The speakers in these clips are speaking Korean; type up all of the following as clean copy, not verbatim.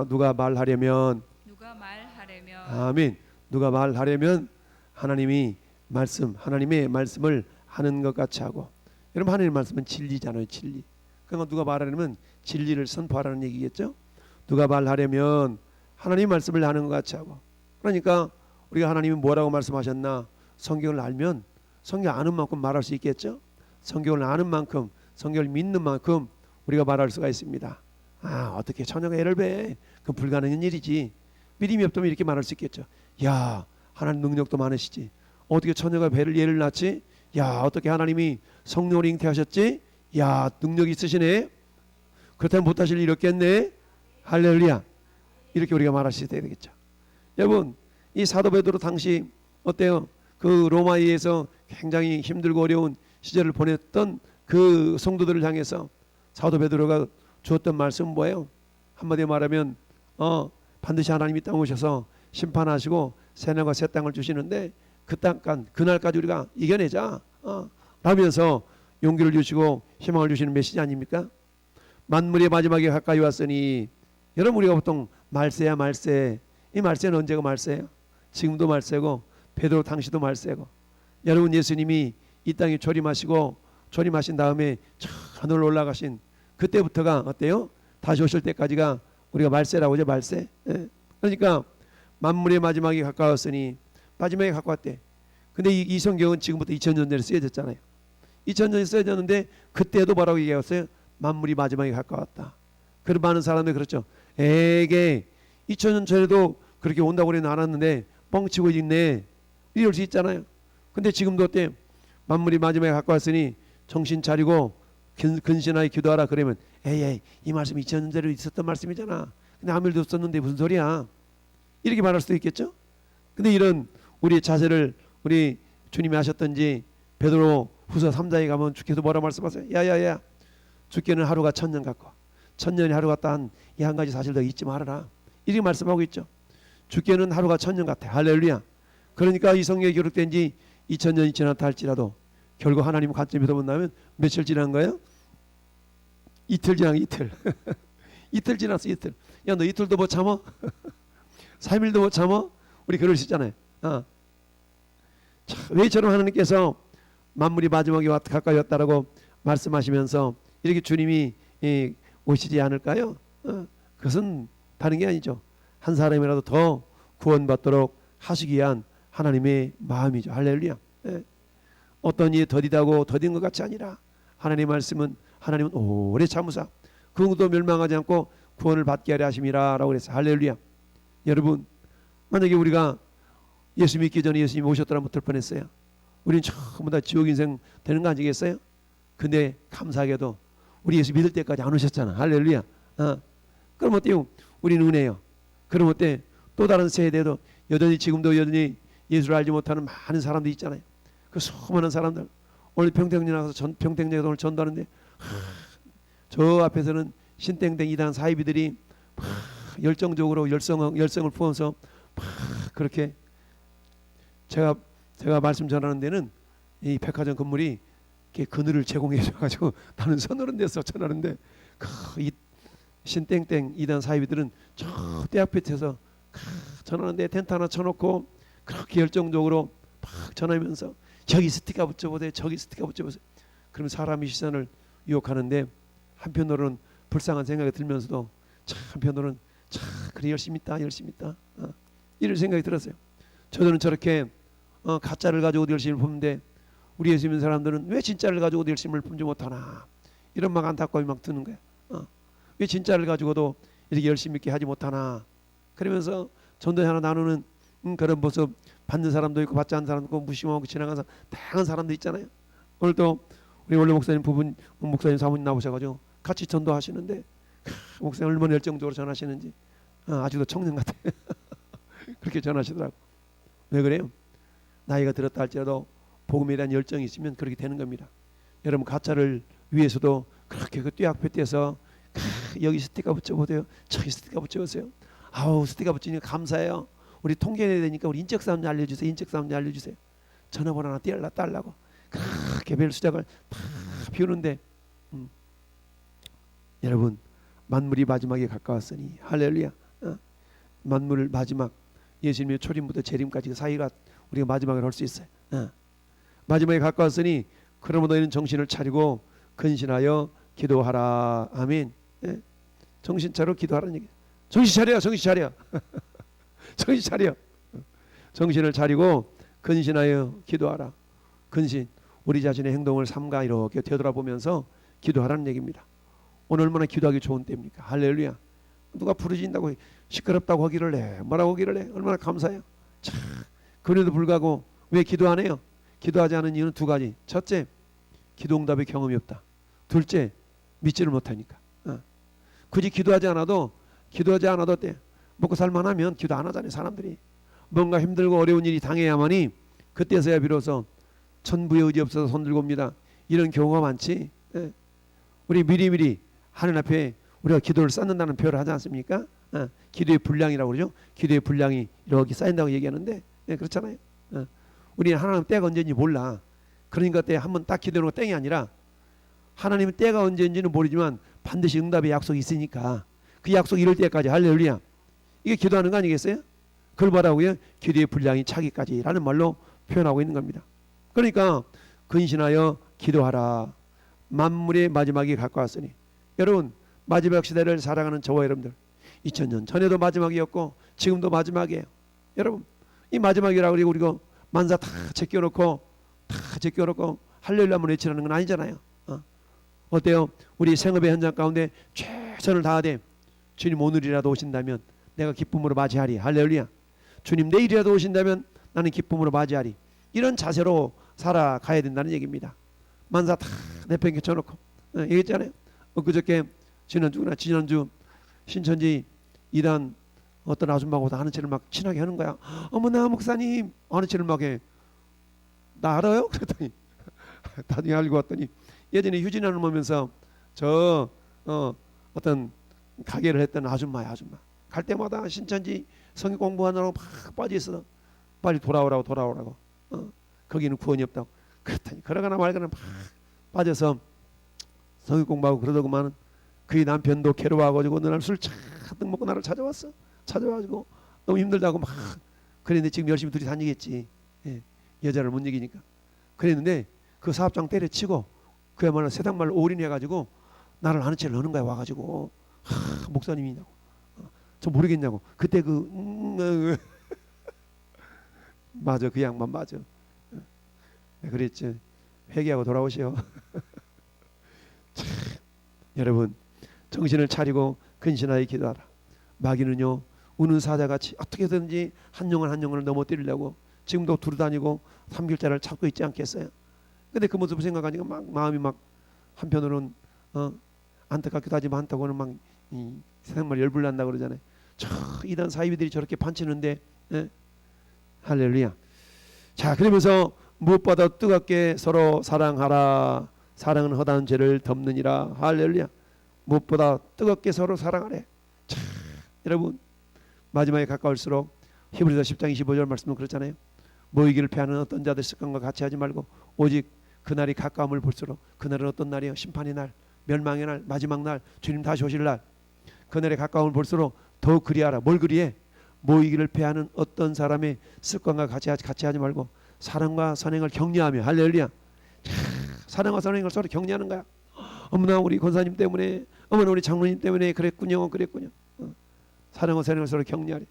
누가 말하려면 아멘. 누가 말하려면 하나님의 말씀을 하는 것 같이 하고. 여러분 하나님의 말씀은 진리잖아요. 진리. 그러니까 누가 말하려면 진리를 선포하라는 얘기겠죠. 누가 말하려면 하나님의 말씀을 하는 것 같이 하고. 그러니까 우리가 하나님이 뭐라고 말씀하셨나 성경을 알면 성경 아는 만큼 말할 수 있겠죠. 성경을 아는 만큼 성경을 믿는 만큼 우리가 말할 수가 있습니다. 어떻게 처녀가 애를 배? 그건 불가능한 일이지. 믿음이 없다면 이렇게 말할 수 있겠죠. 야, 하나님 능력도 많으시지. 어떻게 처녀가 애를 낳지? 야, 어떻게 하나님이 성령을 잉태하셨지? 야, 능력이 있으시네. 그렇다면 못하실 일 없겠네. 할렐루야. 이렇게 우리가 말할 수 있어야 되겠죠. 여러분, 이 사도 베드로 당시 어때요? 그 로마에서 굉장히 힘들고 어려운 시절을 보냈던 그 성도들을 향해서 사도 베드로가 주었던 말씀은 뭐예요? 한마디로 말하면 반드시 하나님이 땅 오셔서 심판하시고 새하늘과 새 땅을 주시는데 그날까지 우리가 이겨내자 라면서 용기를 주시고 희망을 주시는 메시지 아닙니까? 만물의 마지막에 가까이 왔으니. 여러분, 우리가 보통 말세야 말세. 이 말세는 언제가 말세예요? 지금도 말세고 베드로 당시도 말세고. 여러분, 예수님이 이 땅에 조림하신 다음에 저 하늘로 올라가신 그때부터가 어때요? 다시 오실 때까지가 우리가 말세라고 하죠. 말세. 그러니까 만물의 마지막이 가까웠으니. 마지막에 가까웠대. 근데 이 성경은 지금부터 2000년 전에 쓰여졌잖아요. 2000년에 쓰여졌는데 그때도 뭐라고 얘기했어요? 만물이 마지막에 가까웠다. 그런 많은 사람들이 그렇죠. 에게 2000년 전에도 그렇게 온다고 그러는 않았는데 뻥치고 있네. 이럴 수 있잖아요. 근데 지금도 어때? 만물이 마지막에 가까웠으니 정신 차리고 근신하여 기도하라. 그러면 에이 이 말씀 2000년 전에 있었던 말씀이잖아. 근데 아무 일도 없었는데 무슨 소리야. 이렇게 말할 수도 있겠죠. 근데 이런 우리의 자세를 우리 주님이 하셨던지 베드로 후서 3장에 가면 주께서 뭐라 말씀하세요? 야야야, 주께는 하루가 1000년 같고 1000년이 하루 같다 한 이 한 가지 사실 더 잊지 말아라. 이렇게 말씀하고 있죠. 주께는 하루가 1000년 같아. 할렐루야. 그러니까 이 성경에 기록된 지 2000년이 지났다 할지라도 결국 하나님 관점에서 본다면 며칠 지난 거예요? 이틀 지난 이틀. 이틀 지났어. 이틀. 야, 너 이틀도 못 참어? 3일도 못 참어? 우리 그럴 수 있잖아요. 왜 저런 하나님께서 만물이 마지막에 가까이 왔다라고 말씀하시면서 이렇게 주님이 오시지 않을까요? 그것은 다른 게 아니죠. 한 사람이라도 더 구원받도록 하시기 위한 하나님의 마음이죠. 할렐루야. 어떤 일이 더디다고 더딘 것 같이 아니라 하나님의 말씀은 하나님은 오래 참으사 그 누구도 멸망하지 않고 구원을 받게 하려 하심이라 라고 그랬어요. 할렐루야. 여러분, 만약에 우리가 예수 믿기 전에 예수님이 오셨더라면 어떨 뻔했어요? 우리는 전부 다 지옥 인생 되는 거 아니겠어요? 근데 감사하게도 우리 예수 믿을 때까지 안 오셨잖아. 할렐루야. 그럼 어때요? 우리는 은혜요. 그럼 어때? 또 다른 세대도 지금도 여전히 예수를 알지 못하는 많은 사람들이 있잖아요. 그 수많은 사람들 오늘 평택에 나가서 평택역에 오늘 전도하는데 저 앞에서는 신땡땡 이단 사이비들이 열정적으로 열성을 부어서 그렇게 제가 말씀 전하는 데는 이 백화점 건물이 그늘을 제공해 줘가지고 나는 서너른 데서 전하는데 이 신땡땡 이단 사이비들은 저 대 앞에서 전하는데 텐트 하나 쳐놓고 그렇게 열정적으로 막 전하면서 저기 스티커 붙여보세요. 저기 스티커 붙여보세요. 그러면 사람의 시선을 유혹하는데 한편으로는 불쌍한 생각이 들면서도 한편으로는 그래 열심히 있다 이런 생각이 들었어요. 저들은 저렇게 가짜를 가지고 열심히 품는데 우리 예수 믿는 사람들은 왜 진짜를 가지고 열심을 품지 못하나 이런 막 안타까움이 막 드는 거예요. 왜 진짜를 가지고도 이렇게 열심히 있게 하지 못하나. 그러면서 전도 하나 나누는 그런 모습 받는 사람도 있고 받지 않는 사람도 있고 무심하고 지나가는 다양한 사람도 있잖아요. 오늘도 우리 원래 목사님 사모님 나오셔가지고 같이 전도하시는데 목사님 얼마나 열정적으로 전하시는지 아직도 청년 같아. 그렇게 전하시더라고. 왜 그래요? 나이가 들었다 할지라도 복음에 대한 열정이 있으면 그렇게 되는 겁니다. 여러분 가짜를 위해서도 그렇게 그 떼약볕 떼서 여기 스티커 붙여보세요. 저기 스티커 붙여보세요. 아우 스티커 붙이니까 감사해요. 우리 통계내야 되니까 우리 인적사항 알려주세요. 인적사항 알려주세요. 전화번호 하나 떼달라고 그렇게 별 수작을 다 비우는데 여러분 만물이 마지막에 가까웠으니 할렐루야. 만물 마지막 예수님의 초림부터 재림까지 그 사이가 우리가 마지막을 할 수 있어요. 마지막에 가까웠으니 그러므로 너희는 정신을 차리고 근신하여 기도하라. 아멘. 정신 차려 기도하라는 얘기. 정신 차려, 정신 차려. 정신 차려. 정신을 차리고 근신하여 기도하라. 근신, 우리 자신의 행동을 삼가 이렇게 되돌아보면서 기도하라는 얘기입니다. 오늘 얼마나 기도하기 좋은 때입니까? 할렐루야. 누가 부르진다고 시끄럽다고 하기를 해, 뭐라고 하기를 해, 얼마나 감사해요. 참, 그래도 불구하고 왜 기도 안 해요? 기도하지 않은 이유는 두 가지. 첫째, 기도응답의 경험이 없다. 둘째, 믿지를 못하니까. 굳이 기도하지 않아도 때 먹고 살만하면 기도 안 하잖아요. 사람들이 뭔가 힘들고 어려운 일이 당해야만이 그때서야 비로소 천부의 의지 없어서 손들고 옵니다. 이런 경우가 많지. 우리 미리미리 하늘 앞에 우리가 기도를 쌓는다는 표현을 하지 않습니까? 기도의 분량이라고 그러죠. 기도의 분량이 이렇게 쌓인다고 얘기하는데 그렇잖아요. 우리는 하나님 때가 언제인지 몰라. 그러니까 때 한번 딱 기도하는 거 땡이 아니라 하나님은 때가 언제인지는 모르지만 반드시 응답의 약속이 있으니까 그 약속 이룰 때까지 할렐루야. 이게 기도하는 거 아니겠어요? 그걸 뭐라고요? 기도의 분량이 차기까지라는 말로 표현하고 있는 겁니다. 그러니까 근신하여 기도하라. 만물의 마지막이 가까웠으니 여러분 마지막 시대를 살아가는 저와 여러분들 2000년 전에도 마지막이었고 지금도 마지막이에요. 여러분 이 마지막이라고 그리고 우리가 만사 다 제껴놓고 할렐루야 한번 외치라는 건 아니잖아요. 어때요? 우리 생업의 현장 가운데 최선을 다하되 주님 오늘이라도 오신다면 내가 기쁨으로 맞이하리. 할렐루야. 주님 내일이라도 오신다면 나는 기쁨으로 맞이하리. 이런 자세로 살아가야 된다는 얘기입니다. 만사 다 내팽개쳐놓고 얘기했잖아요. 그저께 지난주 신천지 2단 어떤 아줌마하고 하는 채를 막 친하게 하는 거야. 어머나 목사님 하는 채를 막 해. 나 알아요? 그랬더니 나중에 알고 왔더니 예전에 휴진하는 보면서 어떤 가게를 했던 아줌마야. 갈 때마다 신천지 성경 공부하느라고 막 빠져있어. 빨리 돌아오라고. 거기는 구원이 없다고. 그랬더니 그러거나 말거나 막 빠져서 성경 공부하고 그러더구만 그의 남편도 괴로워가지고 어느 날 술 잔뜩 먹고 나를 찾아와가지고 너무 힘들다고 막 그랬는데 지금 열심히 둘이 다니겠지. 여자를 못 이기니까. 그랬는데 그 사업장 때려치고 그야말로 세상말로 올인해가지고 나를 아는 채를 넣는 거야. 와가지고 목사님이냐고 저 모르겠냐고. 그때 맞아, 그 양반 맞아. 그랬지. 회개하고 돌아오시오. 여러분 정신을 차리고 근신하여 기도하라. 마귀는요 우는 사자같이 어떻게든지 한 영혼을 넘어뜨리려고 지금도 두루다니고 삼킬자를 찾고 있지 않겠어요? 근데 그 모습을 생각하니까 막 마음이 막 한편으로는 안타깝기도 하지만 한쪽으로는 막 세상말 열불난다 그러잖아요. 저 이단 사이비들이 저렇게 판치는데 할렐루야. 자, 그러면서 무엇보다 뜨겁게 서로 사랑하라. 사랑은 허다한 죄를 덮느니라. 할렐루야. 무엇보다 뜨겁게 서로 사랑하래. 자, 여러분 마지막에 가까울수록 히브리서 10장 25절 말씀은 그렇잖아요. 모이기를 패하는 어떤 자들 습관과 같이 하지 말고 오직 그날이 가까움을 볼수록 그날은 어떤 날이요? 심판의 날, 멸망의 날, 마지막 날, 주님 다시 오실 날. 그날에 가까움을 볼수록 더욱 그리하라. 뭘 그리해? 모이기를 패하는 어떤 사람의 습관과 같이 하지 말고 사랑과 선행을 격려하며. 할렐루야. 사랑과 선행을 서로 격려하는 거야. 어머나 우리 권사님 때문에, 어머나 우리 장로님 때문에 그랬군요. 사랑과 선행을 서로 격려하래.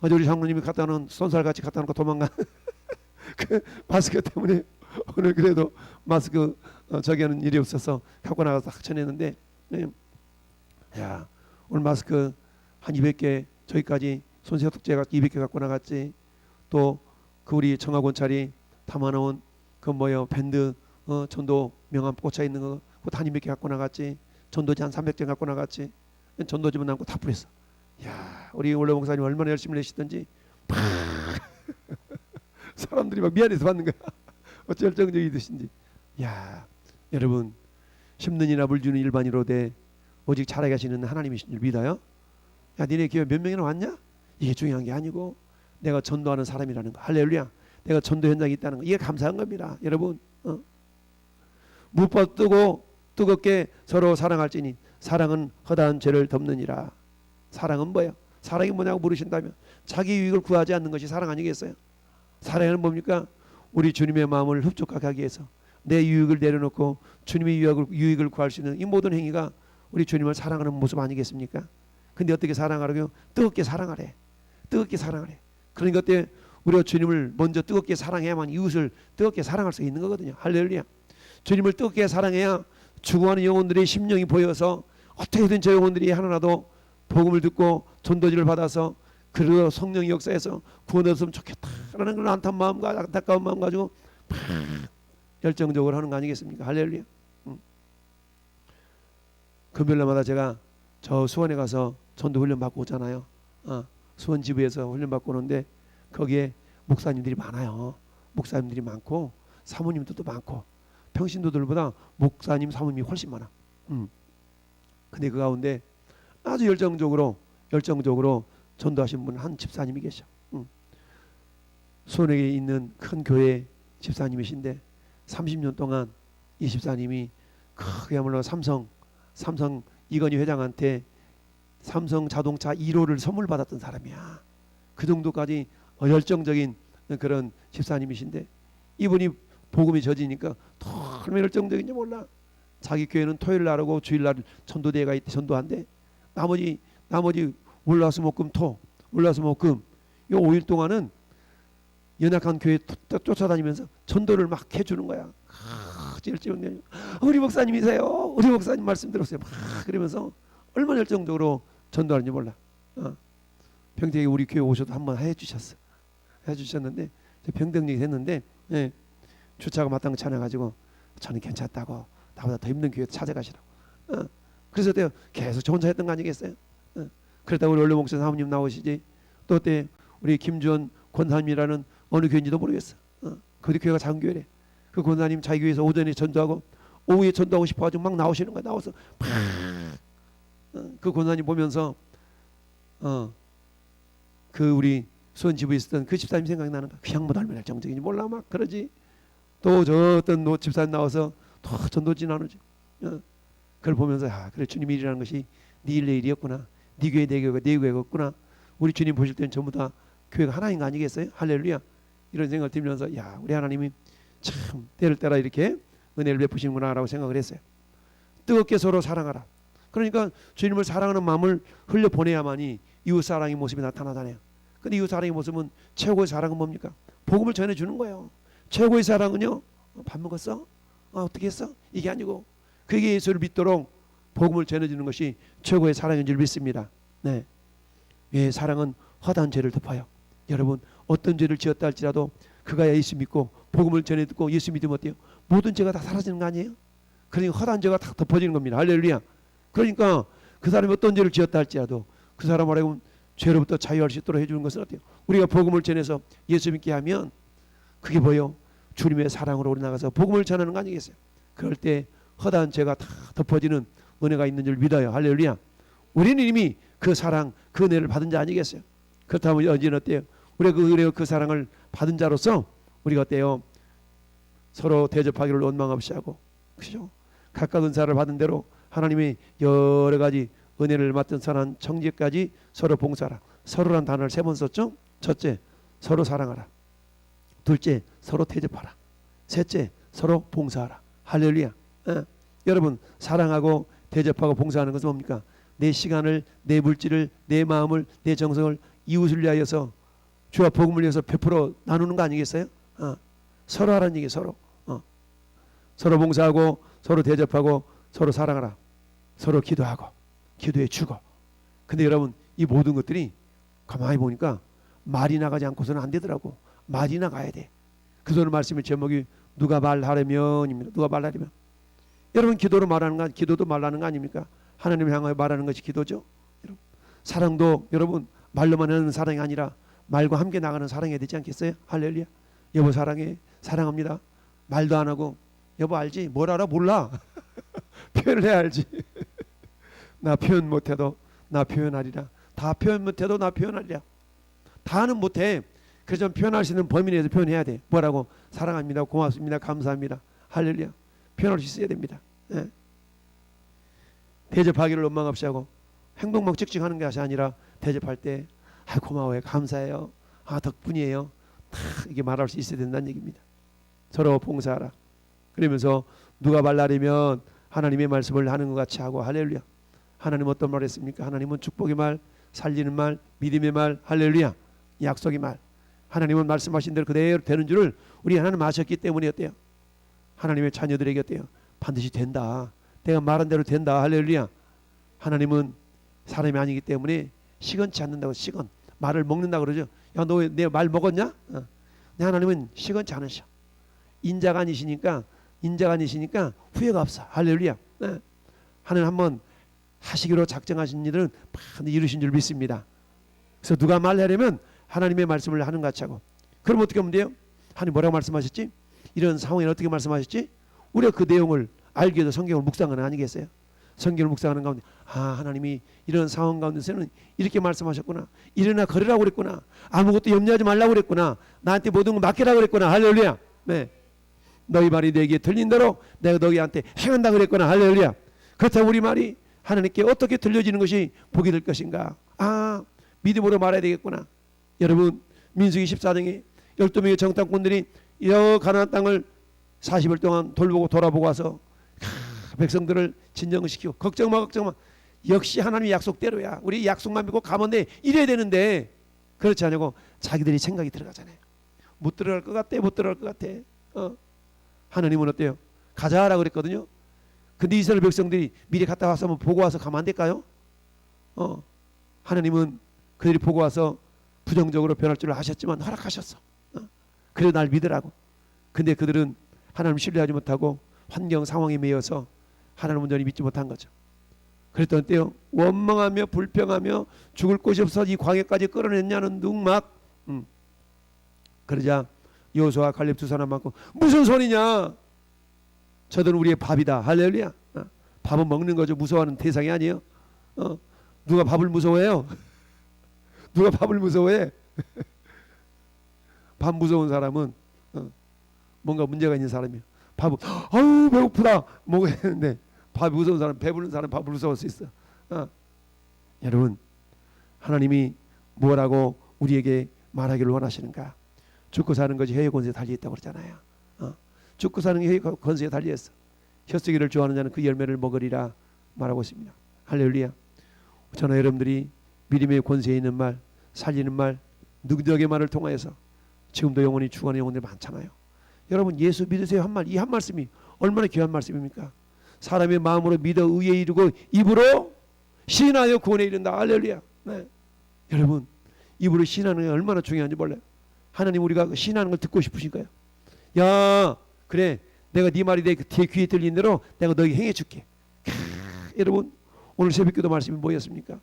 어제 우리 장로님이 갖다 놓은 손살같이 갖다 놓고 도망가. 그 마스크 때문에 오늘 그래도 마스크 저기 하는 일이 없어서 갖고 나가서 학천했는데 야 오늘 마스크 한 200개 저기까지 손세탁제가 200개 갖고 나갔지. 또 그 우리 청하곤찰이 담아놓은 그 밴드 전도 명함 꽂혀 있는 거 그거 한 200개 갖고 나갔지. 전도지 한 300개 갖고 나갔지. 전도지만 남고 다 뿌렸어. 야 우리 원래 목사님 얼마나 열심히 내시던지 사람들이 막 미안해서 받는 거야. 어찌 열정적이 드신지. 야 여러분 심는 이나 물 주는 일반이로 돼 오직 잘하게 하시는 하나님이신 줄 믿어요? 야 니네 교회 몇 명이나 왔냐? 이게 중요한 게 아니고 내가 전도하는 사람이라는 거. 할렐루야. 내가 전도 현장에 있다는 거. 이게 감사한 겁니다. 여러분 무엇보다 뜨겁게 서로 사랑할지니 사랑은 허다한 죄를 덮느니라. 사랑은 뭐예요? 사랑이 뭐냐고 물으신다면 자기 유익을 구하지 않는 것이 사랑 아니겠어요? 사랑은 뭡니까? 우리 주님의 마음을 흡족하게 하기 위해서 내 유익을 내려놓고 주님의 유익을 구할 수 있는 이 모든 행위가 우리 주님을 사랑하는 모습 아니겠습니까? 근데 어떻게 사랑하라고요? 뜨겁게 사랑하래. 뜨겁게 사랑하래. 그러니까 그때 우리가 주님을 먼저 뜨겁게 사랑해야만 이웃을 뜨겁게 사랑할 수 있는 거거든요. 할렐루야. 주님을 뜨겁게 사랑해야 죽어가는 영혼들의 심령이 보여서 어떻게든 저 영혼들이 하나라도 복음을 듣고 전도지를 받아서 그리고 성령의 역사에서 구원했으면 좋겠다라는 그런 안타까운 마음과 안타까운 마음 가지고 막 열정적으로 하는 거 아니겠습니까? 할렐루야. 금요일마다 제가 저 수원에 가서 전도 훈련 받고 오잖아요. 수원 지부에서 훈련 받고 오는데 거기에 목사님들이 많아요. 목사님들이 많고 사모님들도 많고 평신도들보다 목사님 사모님이 훨씬 많아. 근데 그 가운데 아주 열정적으로 전도하신 분 한 집사님이 계셔. 수원에 있는 큰 교회 집사님이신데 30년 동안 이 집사님이 그야말로 삼성 이건희 회장한테 삼성 자동차 1호를 선물 받았던 사람이야. 그 정도까지 열정적인 그런 집사님이신데 이분이 복음이 젖으니까 얼마나 열정적인지 몰라. 자기 교회는 토요일 날하고 주일 날 전도대회가 있대. 전도한대. 나머지 월화수목금 이 5일 동안은 연약한 교회 쫓아다니면서 전도를 막 해주는 거야. 우리 목사님이세요. 우리 목사님 말씀 들었어요. 막 그러면서 얼마나 열정적으로 전도하는지 몰라. 병택이 우리 교회 오셔도 한번 해주셨는데 병덕력이 됐는데 주차가 마땅치 않아가지고 저는 괜찮다고 나보다 더 힘든 교회 찾아가시라고. 그래서 그때 계속 저 혼자 했던 거 아니겠어요? 그러다 우리 원로 목사 사모님 나오시지. 또 그때 우리 김주원 권사님이라는 어느 교회인지도 모르겠어. 그 교회가 작은 교회래. 그 권사님 자기 교회에서 오전에 전도하고 오후에 전도하고 싶어가지고 막 나오시는 거야. 나와서 그 권사님 보면서 그 우리 수원 지부에 있었던 그 집사님 생각이 나는 거야. 그 양반도 얼마나 열정적인지 몰라 막 그러지. 또 저 어떤 집사님 나와서 또 전도지 나누지. 그걸 보면서 그래 주님 일이라는 것이 네 일 내 일이었구나. 네 교회 내 교회가 네 교회였구나. 우리 주님 보실 때는 전부 다 교회가 하나인 거 아니겠어요? 할렐루야. 이런 생각을 들면서 우리 하나님이 참 때를 따라 이렇게 은혜를 베푸시는구나 라고 생각을 했어요. 뜨겁게 서로 사랑하라. 그러니까 주님을 사랑하는 마음을 흘려보내야만이 이웃사랑의 모습이 나타나잖아요. 근데 이웃사랑의 모습은 최고의 사랑은 뭡니까? 복음을 전해주는 거예요. 최고의 사랑은요. 밥 먹었어? 어떻게 했어? 이게 아니고 그게 예수를 믿도록 복음을 전해주는 것이 최고의 사랑인 줄 믿습니다. 네. 사랑은 허다한 죄를 덮어요. 여러분 어떤 죄를 지었다 할지라도 그가 예수 믿고 복음을 전해 듣고 예수 믿으면 어때요? 모든 죄가 다 사라지는 거 아니에요? 그러니까 허다한 죄가 다 덮어지는 겁니다. 할렐루야. 그러니까 그 사람이 어떤 죄를 지었다 할지라도 그 사람 말하면 죄로부터 자유할 수 있도록 해주는 것은 어때요? 우리가 복음을 전해서 예수 믿게 하면 그게 뭐예요? 주님의 사랑으로 우리 나가서 복음을 전하는 거 아니겠어요? 그럴 때 허다한 죄가 다 덮어지는 은혜가 있는 줄 믿어요. 할렐루야. 우리는 이미 그 사랑, 그 은혜를 받은 자 아니겠어요? 그렇다면 언제는 어때요? 우리가 그 사랑을 받은 자로서 우리가 어때요? 서로 대접하기를 원망 없이 하고, 그죠? 각각 은사를 받은 대로 하나님의 여러 가지 은혜를 맡은 선한 청지까지 서로 봉사하라. 서로란 단어를 3번 썼죠? 첫째, 서로 사랑하라. 둘째, 서로 대접하라. 셋째, 서로 봉사하라. 할렐루야. 여러분 사랑하고 대접하고 봉사하는 것은 뭡니까? 내 시간을, 내 물질을, 내 마음을, 내 정성을 이웃을 위하여서 주와 복음을 위해서 베풀어 나누는 거 아니겠어요? 서로 하라는 얘기. 서로 서로 봉사하고 서로 대접하고 서로 사랑하라. 서로 기도하고 기도해 주고. 근데 여러분 이 모든 것들이 가만히 보니까 말이 나가지 않고서는 안 되더라고. 말이 나가야 돼. 그 오늘 말씀의 제목이 누가 말하려면입니다. 누가 말하려면. 여러분 기도로 말하는 거, 기도도 말하는 거 아닙니까? 하나님을 향하여 말하는 것이 기도죠. 여러분 사랑도 여러분 말로만 하는 사랑이 아니라 말과 함께 나가는 사랑이 되지 않겠어요? 할렐루야. 여보 사랑해. 사랑합니다. 말도 안 하고 여보 알지? 뭘 알아? 몰라. 표현을 해야 알지. 나 표현 못해도 나 표현하리라. 다 표현 못해도 나 표현하리라. 다는 못해. 그래서 표현할 수 있는 범위 내에서 표현해야 돼. 뭐라고? 사랑합니다. 고맙습니다. 감사합니다. 할렐루야. 표현할 수 있어야 됩니다. 대접하기를 원망 없이 하고 행동만 찍찍하는 것이 아니라 대접할 때 고마워요, 감사해요, 덕분이에요, 다 이게 말할 수 있어야 된다는 얘기입니다. 서로 봉사하라. 그러면서 누가 말하려면 하나님의 말씀을 하는 것 같이 하고. 할렐루야. 하나님 어떤 말 했습니까? 하나님은 축복의 말, 살리는 말, 믿음의 말, 할렐루야, 약속의 말. 하나님은 말씀하신 대로 그대로 되는 줄을 우리 하나님 아셨기 때문에 어때요? 하나님의 자녀들에게 어때요? 반드시 된다. 내가 말한 대로 된다. 할렐루야. 하나님은 사람이 아니기 때문에 시건치 않는다고. 시건 말을 먹는다 그러죠. 야, 너 내 말 먹었냐? 하나님은 시건치 않으셔. 인자가 아니시니까 후회가 없어. 할렐루야. 하나님 한번 하시기로 작정하신 일은 반드시 이루신 줄 믿습니다. 그래서 누가 말하려면 하나님의 말씀을 하는 것 같이 하고. 그럼 어떻게 하면 돼요? 하나님 뭐라고 말씀하셨지? 이런 상황에 어떻게 말씀하셨지? 우리가 그 내용을 알기 위해서 성경을 묵상하는 아니겠어요? 성경을 묵상하는 가운데 하나님이 이런 상황 가운데서는 이렇게 말씀하셨구나. 일어나 걸으라고 그랬구나. 아무것도 염려하지 말라고 그랬구나. 나한테 모든 걸 맡기라고 그랬구나. 할렐루야. 네. 너희 말이 내게 들린 대로 내가 너희한테 행한다 그랬구나. 할렐루야. 그렇다고 우리 말이 하나님께 어떻게 들려지는 것이 복이 될 것인가? 믿음으로 말해야 되겠구나. 여러분, 민수기 14장에 12명의 정탐꾼들이 이 가나안 땅을 40일 동안 돌아보고 와서 백성들을 진정시키고 걱정 마. 역시 하나님의 약속대로야. 우리 약속만 믿고 가면 돼. 이래야 되는데 그렇지 않냐고 자기들이 생각이 들어가잖아요. 못 들어갈 것 같아. 못 들어갈 것 같아. 하나님은 어때요? 가자라고 그랬거든요. 근데 이스라엘 백성들이 미리 갔다 와서 한번 보고 와서 가면 안 될까요? 하나님은 그들이 보고 와서 부정적으로 변할 줄 아셨지만 허락하셨어. 그래 날 믿으라고. 근데 그들은 하나님 신뢰하지 못하고 환경 상황에 매여서 하나님 온전히 믿지 못한 거죠. 그랬던 때요, 원망하며 불평하며 죽을 곳이 없어 이 광야까지 끌어냈냐는 둥막. 그러자 여호수아 갈렙 두 사람 많고 무슨 소리냐? 저들은 우리의 밥이다. 할렐루야. 밥은 먹는 거죠. 무서워하는 대상이 아니에요. 누가 밥을 무서워해요? 누가 밥을 무서워해? 밥 무서운 사람은 뭔가 문제가 있는 사람이에요. 밥은 아유 배고프다 먹어야 되는데 밥이 무서운 사람, 배부른 사람 밥을 무서워할 수 있어. 여러분, 하나님이 뭐라고 우리에게 말하기를 원하시는가? 죽고 사는 것이 혀의 권세에 달려있다고 그러잖아요. 죽고 사는 게 혀의 권세에 달려있어. 혀쓰기를 좋아하는 자는 그 열매를 먹으리라 말하고 있습니다. 할렐루야. 저는 여러분들이 믿음의 권세에 있는 말, 살리는 말, 능력의 말을 통하여서 지금도 영원히 죽어가는 영혼들이 많잖아요. 여러분, 예수 믿으세요 한 말, 이 한 말씀이 얼마나 귀한 말씀입니까? 사람의 마음으로 믿어 의에 이르고 입으로 신하여 구원에 이른다. 할렐루야. 네. 여러분, 입으로 신하는 게 얼마나 중요한지 몰라요. 하나님 우리가 신하는 걸 듣고 싶으신가요? 야, 그래, 내가 네 말이 내 귀에 들린 대로 내가 너에게 행해 줄게. 여러분, 오늘 새벽기도 말씀이 뭐였습니까?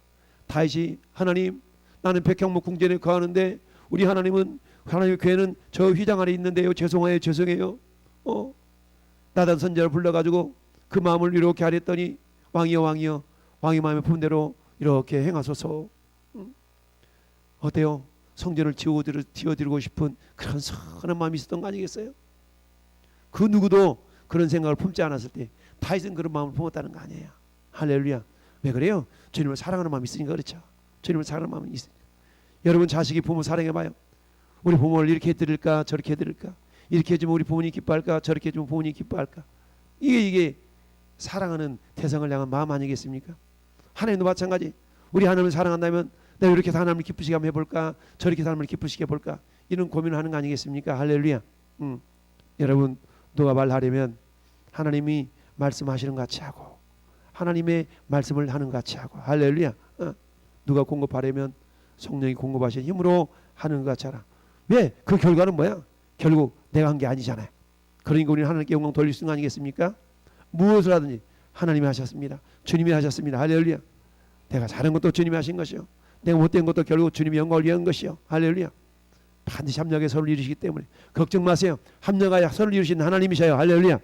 다윗이 하나님, 나는 백향목 궁전에 거하는데 우리 하나님의 교회는 저 휘장 아래 있는데요. 죄송해요. 나단 선지자를 불러가지고 그 마음을 이렇게 하랬더니 왕이여 왕이 마음의 품대로 이렇게 행하소서. 어때요? 성전을 지어드리고 싶은 그런 선한 마음이 있었던 거 아니겠어요? 그 누구도 그런 생각을 품지 않았을 때 다윗은 그런 마음을 품었다는 거 아니에요. 할렐루야. 왜 그래요? 주님을 사랑하는 마음이 있으니까 그렇죠. 주님을 사랑하는 마음이 있으니까. 여러분, 자식이 부모 사랑해봐요. 우리 부모를 이렇게 해드릴까 저렇게 해드릴까, 이렇게 해주면 우리 부모님이 기뻐할까 저렇게 해주면 부모님이 기뻐할까. 이게 사랑하는 대상을 향한 마음 아니겠습니까? 하나님도 마찬가지. 우리 하나님을 사랑한다면 내가 이렇게 하나님을 기쁘시게 한번 해볼까 저렇게 하나님을 기쁘시게 해볼까, 이런 고민을 하는 거 아니겠습니까? 할렐루야. 여러분, 누가 말하려면 하나님이 말씀하시는 것 같이 하고 하나님의 말씀을 하는 것 같이 하고. 할렐루야. 누가 공급하려면 성령이 공급하신 힘으로 하는 것 같이 하라. 왜? 그 결과는 뭐야? 결국 내가 한 게 아니잖아요. 그러니까 우리는 하나님께 영광 돌릴 수 있는 거 아니겠습니까? 무엇을 하든지 하나님이 하셨습니다. 주님이 하셨습니다. 할렐루야. 내가 잘한 것도 주님이 하신 것이요, 내가 못된 것도 결국 주님이 영광을 위한 것이요. 할렐루야. 반드시 합력해 서로를 이루시기 때문에 걱정 마세요. 합력하여 서로를 이루시는 하나님이셔요. 할렐루야.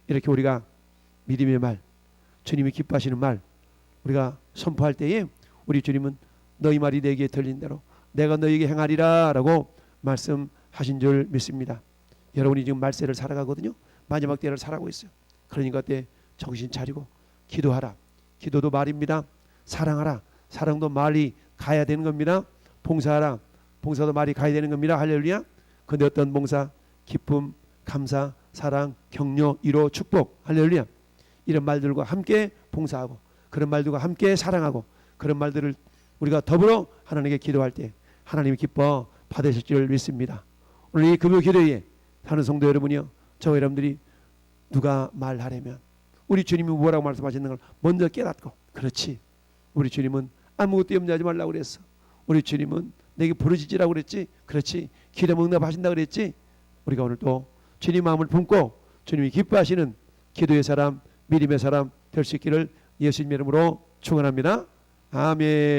이렇게 우리가 믿음의 말, 주님이 기뻐하시는 말 우리가 선포할 때에 우리 주님은 너희 말이 내게 들린 대로 내가 너희에게 행하리라 라고 말씀하신 줄 믿습니다. 여러분이 지금 말세를 살아가거든요. 마지막 때를 살아가고 있어요. 그러니까 그때 정신 차리고 기도하라. 기도도 말입니다. 사랑하라. 사랑도 말이 가야 되는 겁니다. 봉사하라. 봉사도 말이 가야 되는 겁니다. 할렐루야. 근데 어떤 봉사? 기쁨, 감사, 사랑, 격려, 위로, 축복. 할렐루야. 이런 말들과 함께 봉사하고 그런 말들과 함께 사랑하고 그런 말들을 우리가 더불어 하나님께 기도할 때 하나님이 기뻐 받으실 줄 믿습니다. 오늘 이 금요 기도에 하는 성도 여러분이요, 저 여러분들이 누가 말하려면 우리 주님이 뭐라고 말씀하시는 걸 먼저 깨닫고, 그렇지, 우리 주님은 아무것도 염려하지 말라고 그랬어. 우리 주님은 내게 부르짖으라고 그랬지. 그렇지, 기도하면 응답하신다 그랬지. 우리가 오늘 또 주님 마음을 품고 주님이 기뻐하시는 기도의 사람, 믿음의 사람 될 수 있기를 예수님 이름으로 축원합니다. 아멘.